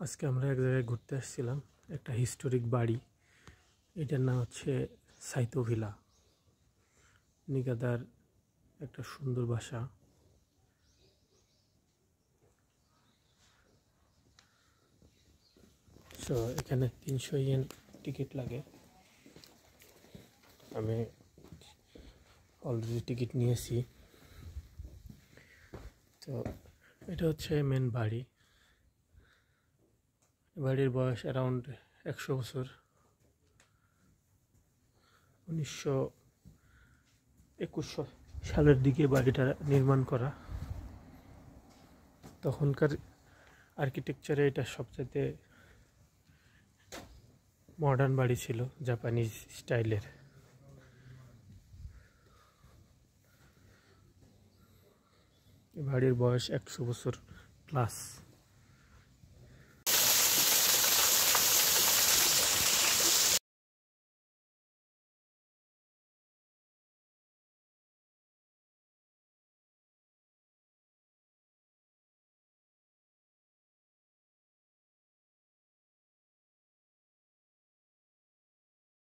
আজকে আমরা এক জায়গায় ঘুরতে আসছিলাম, একটা হিস্টোরিক বাড়ি। এটার নাম হচ্ছে সাইতো ভিলা। নিগাদার একটা সুন্দর বাসা। সো এখানে 300 ইয়েন টিকিট লাগে। আমি অলরেডি টিকিট নিয়েছি। তো এটা হচ্ছে মেন বাড়ি। বাড়ির বয়স অ্যারাউন্ড 100 বছর। 1921 সালের দিকে বাড়িটা নির্মাণ করা। তখনকার আর্কিটেকচারে এটা সবচেয়ে মডার্ন বাড়ি ছিল, জাপানিজ স্টাইলের। বাড়ির বয়স 100 বছর প্লাস।